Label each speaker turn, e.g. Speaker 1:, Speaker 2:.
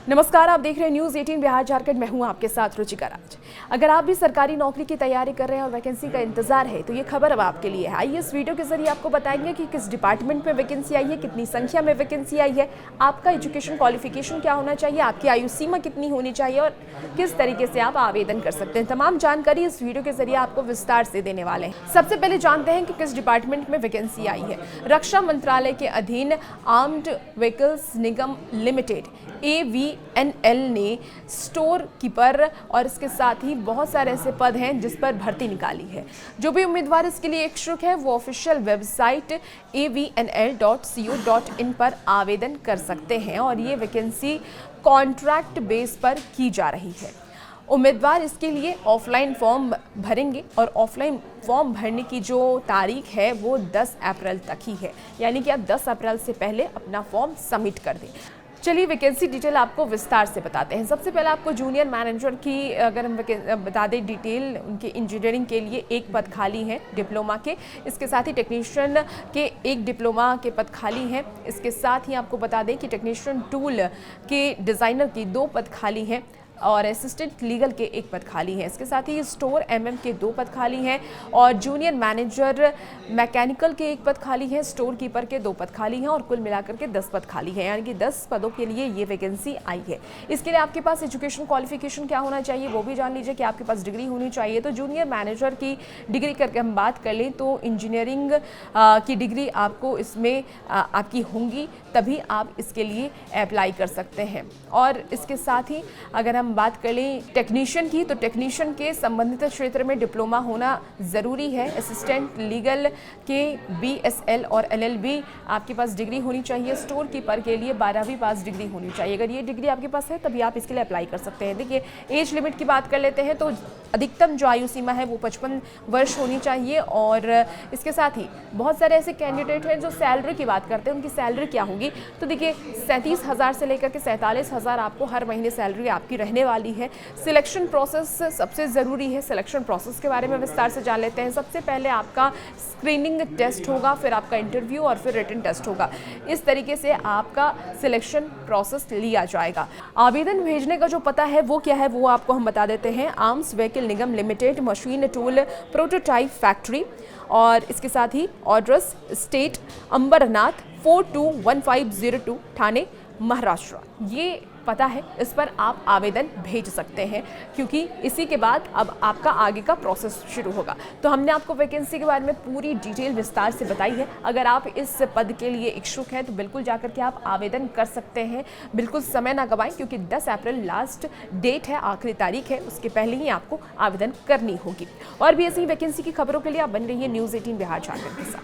Speaker 1: नमस्कार, आप देख रहे हैं न्यूज़ 18 बिहार झारखंड। मैं हूं आपके साथ रुचिका राज। अगर आप भी सरकारी नौकरी की तैयारी कर रहे हैं और वैकेंसी का इंतजार है तो ये खबर अब आपके लिए है। आइए इस वीडियो के जरिए आपको बताएंगे कि किस डिपार्टमेंट में वैकेंसी आई है, कितनी संख्या में वैकेंसी आई है, आपका एजुकेशन क्वालिफिकेशन क्या होना चाहिए, आपकी आयु सीमा कितनी होनी चाहिए और किस तरीके से आप आवेदन कर सकते हैं। तमाम जानकारी इस वीडियो के जरिए आपको विस्तार से देने वाले हैं। सबसे पहले जानते हैं कि किस डिपार्टमेंट में वैकेंसी आई है। रक्षा मंत्रालय के अधीन आर्म्ड व्हीकल्स निगम लिमिटेड AVNL ने स्टोर कीपर और इसके साथ ही बहुत सारे ऐसे पद हैं जिस पर भर्ती निकाली है। जो भी उम्मीदवार इसके लिए इच्छुक है वो ऑफिशियल वेबसाइट avnl.co.in पर आवेदन कर सकते हैं और ये वैकेंसी कॉन्ट्रैक्ट बेस पर की जा रही है। उम्मीदवार इसके लिए ऑफलाइन फॉर्म भरेंगे और ऑफलाइन फॉर्म भरने की जो तारीख है वो 10 अप्रैल तक ही है, यानी कि आप 10 अप्रैल से पहले अपना फॉर्म सबमिट कर दें। चलिए वैकेंसी डिटेल आपको विस्तार से बताते हैं। सबसे पहले आपको जूनियर मैनेजर की अगर हम बता दें डिटेल, उनके इंजीनियरिंग के लिए एक पद खाली हैं डिप्लोमा के। इसके साथ ही टेक्नीशियन के एक डिप्लोमा के पद खाली हैं। इसके साथ ही आपको बता दें कि टेक्नीशियन टूल के डिज़ाइनर की 2 पद खाली हैं और असिस्टेंट लीगल के 1 पद खाली हैं। इसके साथ ही स्टोर के 2 पद खाली हैं और जूनियर मैनेजर मैकेनिकल के 1 पद खाली है, स्टोर कीपर के 2 पद खाली हैं और कुल मिलाकर के 10 पद खाली हैं, यानी कि 10 पदों के लिए ये वैकेंसी आई है। इसके लिए आपके पास एजुकेशन क्वालिफिकेशन क्या होना चाहिए वो भी जान लीजिए कि आपके पास डिग्री होनी चाहिए। तो जूनियर मैनेजर की डिग्री करके हम बात कर लें तो इंजीनियरिंग की डिग्री आपको इसमें आपकी होंगी, तभी आप इसके लिए अप्लाई कर सकते हैं। और इसके साथ ही अगर हम बात कर लें टेक्नीशियन की तो टेक्नीशियन के संबंधित क्षेत्र में डिप्लोमा होना ज़रूरी है। असिस्टेंट लीगल के BSL और LLB आपके पास डिग्री होनी चाहिए। स्टोर कीपर के लिए 12वीं पास डिग्री होनी चाहिए। अगर ये डिग्री आपके पास है तभी आप इसके लिए अप्लाई कर सकते हैं। देखिए एज लिमिट की बात कर लेते हैं तो अधिकतम जो आयु सीमा है वो 55 वर्ष होनी चाहिए। और इसके साथ ही बहुत सारे ऐसे कैंडिडेट हैं जो सैलरी की बात करते हैं, उनकी सैलरी क्या होगी तो देखिए 37,000 से लेकर के 47,000 आपको हर महीने सैलरी आपकी रहने वाली है। सिलेक्शन प्रोसेस सबसे ज़रूरी है। सिलेक्शन प्रोसेस के बारे में विस्तार से जान लेते हैं। सबसे पहले आपका स्क्रीनिंग टेस्ट होगा, फिर आपका इंटरव्यू और फिर रिटन टेस्ट होगा। इस तरीके से आपका सिलेक्शन प्रोसेस लिया जाएगा। आवेदन भेजने का जो पता है वो क्या है वो आपको हम बता देते हैं। Arms vehicle Nigam limited, machine tool prototype factory और इसके साथ ही एड्रेस स्टेट अंबरनाथ 421502 ठाणे महाराष्ट्र, ये पता है। इस पर आप आवेदन भेज सकते हैं क्योंकि इसी के बाद अब आपका आगे का प्रोसेस शुरू होगा। तो हमने आपको वैकेंसी के बारे में पूरी डिटेल विस्तार से बताई है। अगर आप इस पद के लिए इच्छुक हैं तो बिल्कुल जाकर के आप आवेदन कर सकते हैं। बिल्कुल समय ना गवाएं क्योंकि 10 अप्रैल लास्ट डेट है, आखिरी तारीख है, उसके पहले ही आपको आवेदन करनी होगी। और भी ऐसी वैकेंसी की खबरों के लिए आप बन रही है न्यूज़ 18 बिहार झारखंड के साथ।